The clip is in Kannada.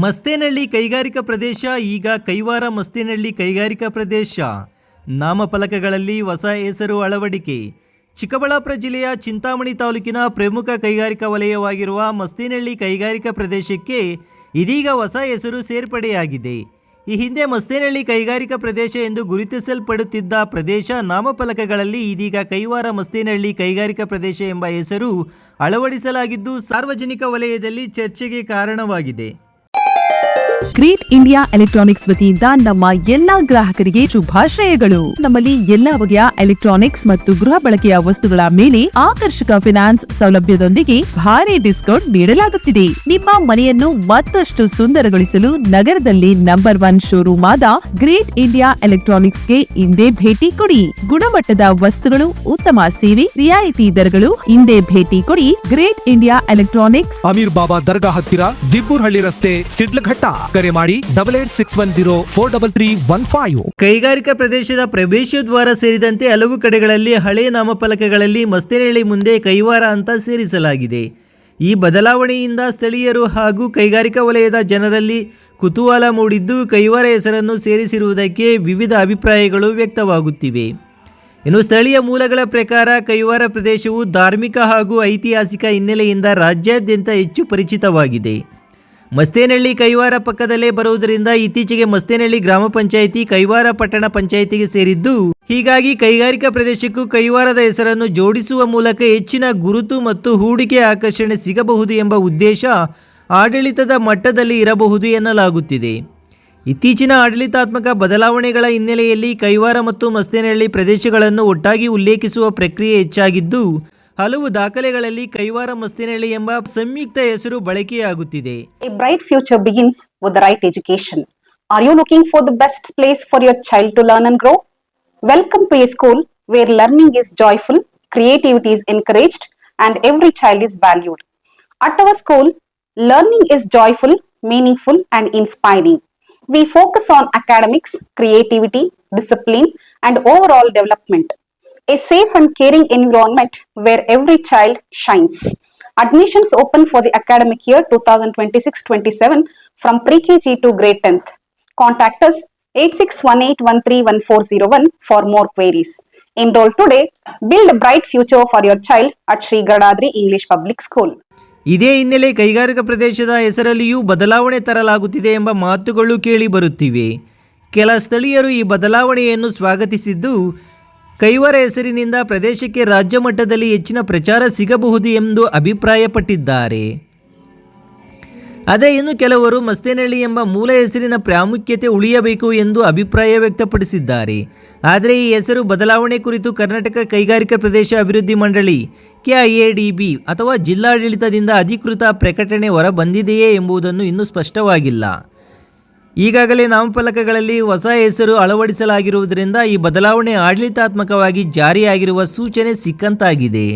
ಮಸ್ತೇನಹಳ್ಳಿ ಕೈಗಾರಿಕಾ ಪ್ರದೇಶ ಈಗ ಕೈವಾರ ಮಸ್ತೇನಹಳ್ಳಿ ಕೈಗಾರಿಕಾ ಪ್ರದೇಶ. ನಾಮಫಲಕಗಳಲ್ಲಿ ಹೊಸ ಹೆಸರು ಅಳವಡಿಕೆ. ಚಿಕ್ಕಬಳ್ಳಾಪುರ ಜಿಲ್ಲೆಯ ಚಿಂತಾಮಣಿ ತಾಲೂಕಿನ ಪ್ರಮುಖ ಕೈಗಾರಿಕಾ ವಲಯವಾಗಿರುವ ಮಸ್ತೇನಹಳ್ಳಿ ಕೈಗಾರಿಕಾ ಪ್ರದೇಶಕ್ಕೆ ಇದೀಗ ಹೊಸ ಹೆಸರು ಸೇರ್ಪಡೆಯಾಗಿದೆ. ಈ ಹಿಂದೆ ಮಸ್ತೇನಹಳ್ಳಿ ಕೈಗಾರಿಕಾ ಪ್ರದೇಶ ಎಂದು ಗುರುತಿಸಲ್ಪಡುತ್ತಿದ್ದ ಪ್ರದೇಶ ನಾಮಫಲಕಗಳಲ್ಲಿ ಇದೀಗ ಕೈವಾರ ಮಸ್ತೇನಹಳ್ಳಿ ಕೈಗಾರಿಕಾ ಪ್ರದೇಶ ಎಂಬ ಹೆಸರು ಅಳವಡಿಸಲಾಗಿದ್ದು ಸಾರ್ವಜನಿಕ ವಲಯದಲ್ಲಿ ಚರ್ಚೆಗೆ ಕಾರಣವಾಗಿದೆ. ಗ್ರೇಟ್ ಇಂಡಿಯಾ ಎಲೆಕ್ಟ್ರಾನಿಕ್ಸ್ ವತಿಯಿಂದ ನಮ್ಮ ಎಲ್ಲಾ ಗ್ರಾಹಕರಿಗೆ ಶುಭಾಶಯಗಳು. ನಮ್ಮಲ್ಲಿ ಎಲ್ಲಾ ಬಗೆಯ ಎಲೆಕ್ಟ್ರಾನಿಕ್ಸ್ ಮತ್ತು ಗೃಹ ಬಳಕೆಯ ವಸ್ತುಗಳ ಮೇಲೆ ಆಕರ್ಷಕ ಫಿನಾನ್ಸ್ ಸೌಲಭ್ಯದೊಂದಿಗೆ ಭಾರಿ ಡಿಸ್ಕೌಂಟ್ ನೀಡಲಾಗುತ್ತಿದೆ. ನಿಮ್ಮ ಮನೆಯನ್ನು ಮತ್ತಷ್ಟು ಸುಂದರಗೊಳಿಸಲು ನಗರದಲ್ಲಿ ನಂಬರ್ 1 ಶೋರೂಮ್ ಆದ ಗ್ರೇಟ್ ಇಂಡಿಯಾ ಎಲೆಕ್ಟ್ರಾನಿಕ್ಸ್ ಗೆ ಇಂದೇ ಭೇಟಿ ಕೊಡಿ. ಗುಣಮಟ್ಟದ ವಸ್ತುಗಳು, ಉತ್ತಮ ಸೇವೆ, ರಿಯಾಯಿತಿ ದರಗಳು. ಇಂದೇ ಭೇಟಿ ಕೊಡಿ. ಗ್ರೇಟ್ ಇಂಡಿಯಾ ಎಲೆಕ್ಟ್ರಾನಿಕ್ಸ್, ಅಮೀರ್ ಬಾಬಾ ದರ್ಗಾ ಹತ್ತಿರ, ದಿಬ್ಬೂರ್ಹಳ್ಳಿ ರಸ್ತೆ, ಸಿಡ್ಲಘಟ್ಟ. ಕರೆ ಮಾಡಿ 8861043315. ಕೈಗಾರಿಕಾ ಪ್ರದೇಶದ ಪ್ರವೇಶ ದ್ವಾರ ಸೇರಿದಂತೆ ಹಲವು ಕಡೆಗಳಲ್ಲಿ ಹಳೆ ನಾಮಫಲಕಗಳಲ್ಲಿ ಮಸ್ತೇನಹಳ್ಳಿ ಮುಂದೆ ಕೈವಾರ ಅಂತ ಸೇರಿಸಲಾಗಿದೆ. ಈ ಬದಲಾವಣೆಯಿಂದ ಸ್ಥಳೀಯರು ಹಾಗೂ ಕೈಗಾರಿಕಾ ವಲಯದ ಜನರಲ್ಲಿ ಕುತೂಹಲ ಮೂಡಿದ್ದು, ಕೈವಾರ ಹೆಸರನ್ನು ಸೇರಿಸಿರುವುದಕ್ಕೆ ವಿವಿಧ ಅಭಿಪ್ರಾಯಗಳು ವ್ಯಕ್ತವಾಗುತ್ತಿವೆ. ಇನ್ನು ಸ್ಥಳೀಯ ಮೂಲಗಳ ಪ್ರಕಾರ ಕೈವಾರ ಪ್ರದೇಶವು ಧಾರ್ಮಿಕ ಹಾಗೂ ಐತಿಹಾಸಿಕ ಹಿನ್ನೆಲೆಯಿಂದ ರಾಜ್ಯಾದ್ಯಂತ ಹೆಚ್ಚು ಪರಿಚಿತವಾಗಿದೆ. ಮಸ್ತೇನಹಳ್ಳಿ ಕೈವಾರ ಪಕ್ಕದಲ್ಲೇ ಬರುವುದರಿಂದ ಇತ್ತೀಚೆಗೆ ಮಸ್ತೇನಹಳ್ಳಿ ಗ್ರಾಮ ಪಂಚಾಯಿತಿ ಕೈವಾರ ಪಟ್ಟಣ ಪಂಚಾಯಿತಿಗೆ ಸೇರಿದ್ದು, ಹೀಗಾಗಿ ಕೈಗಾರಿಕಾ ಪ್ರದೇಶಕ್ಕೂ ಕೈವಾರದ ಹೆಸರನ್ನು ಜೋಡಿಸುವ ಮೂಲಕ ಹೆಚ್ಚಿನ ಗುರುತು ಮತ್ತು ಹೂಡಿಕೆ ಆಕರ್ಷಣೆ ಸಿಗಬಹುದು ಎಂಬ ಉದ್ದೇಶ ಆಡಳಿತದ ಮಟ್ಟದಲ್ಲಿ ಇರಬಹುದು ಎನ್ನಲಾಗುತ್ತಿದೆ. ಇತ್ತೀಚಿನ ಆಡಳಿತಾತ್ಮಕ ಬದಲಾವಣೆಗಳ ಹಿನ್ನೆಲೆಯಲ್ಲಿ ಕೈವಾರ ಮತ್ತು ಮಸ್ತೇನಹಳ್ಳಿ ಪ್ರದೇಶಗಳನ್ನು ಒಟ್ಟಾಗಿ ಉಲ್ಲೇಖಿಸುವ ಪ್ರಕ್ರಿಯೆ ಹೆಚ್ಚಾಗಿದ್ದು, ಹಲವು ದಾಖಲೆಗಳಲ್ಲಿ ಕೈವಾರ ಮಸ್ತೇನಹಳ್ಳಿ ಎಂಬ ಸಂಯುಕ್ತ ಹೆಸರು ಬಳಕೆಯಾಗುತ್ತಿದೆ. A bright future begins with the right education. Are you looking for the best place for your child to learn and grow? Welcome to a school where learning is joyful, creativity is encouraged, and every child is valued. At our school, learning is joyful, meaningful, and inspiring. We focus on academics, creativity, discipline, and overall development. A safe and caring environment where every child shines. Admissions open for the academic year 2026-27 from pre-KG to grade 10th. Contact us 8618131401 for more queries. Enroll today. Build a bright future for your child at Sri Gadadri English Public School. ಇದೇ ಹಿನ್ನೆಲೆ ಕೈಗಾರಿಕಾ ಪ್ರದೇಶದ ಹೆಸರಲ್ಲಿಯೂ ಬದಲಾವಣೆ ತರಲಾಗುತ್ತಿದೆ ಎಂಬ ಮಾತುಗಳು ಕೇಳಿ ಬರುತ್ತಿವೆ. ಕೆಲ ಸ್ಥಳೀಯರು ಈ ಬದಲಾವಣೆಯನ್ನು ಸ್ವಾಗತಿಸಿದ್ದು, ಕೈವಾರ ಹೆಸರಿನಿಂದ ಪ್ರದೇಶಕ್ಕೆ ರಾಜ್ಯ ಮಟ್ಟದಲ್ಲಿ ಹೆಚ್ಚಿನ ಪ್ರಚಾರ ಸಿಗಬಹುದು ಎಂದು ಅಭಿಪ್ರಾಯಪಟ್ಟಿದ್ದಾರೆ. ಅದೇ ಇನ್ನು ಕೆಲವರು ಮಸ್ತೇನಹಳ್ಳಿ ಎಂಬ ಮೂಲ ಹೆಸರಿನ ಪ್ರಾಮುಖ್ಯತೆ ಉಳಿಯಬೇಕು ಎಂದು ಅಭಿಪ್ರಾಯ ವ್ಯಕ್ತಪಡಿಸಿದ್ದಾರೆ. ಆದರೆ ಈ ಹೆಸರು ಬದಲಾವಣೆ ಕುರಿತು ಕರ್ನಾಟಕ ಕೈಗಾರಿಕಾ ಪ್ರದೇಶ ಅಭಿವೃದ್ಧಿ ಮಂಡಳಿ KIADB ಅಥವಾ ಜಿಲ್ಲಾಡಳಿತದಿಂದ ಅಧಿಕೃತ ಪ್ರಕಟಣೆ ಹೊರಬಂದಿದೆಯೇ ಎಂಬುದನ್ನು ಇನ್ನೂ ಸ್ಪಷ್ಟವಾಗಿಲ್ಲ. ಈಗಾಗಲೇ ನಾಮಫಲಕಗಳಲ್ಲಿ ಹೊಸ ಹೆಸರು ಅಳವಡಿಸಲಾಗಿರುವುದರಿಂದ ಈ ಬದಲಾವಣೆ ಆಡಳಿತಾತ್ಮಕವಾಗಿ ಜಾರಿಯಾಗಿರುವ ಸೂಚನೆ ಸಿಕ್ಕಂತಾಗಿದೆ.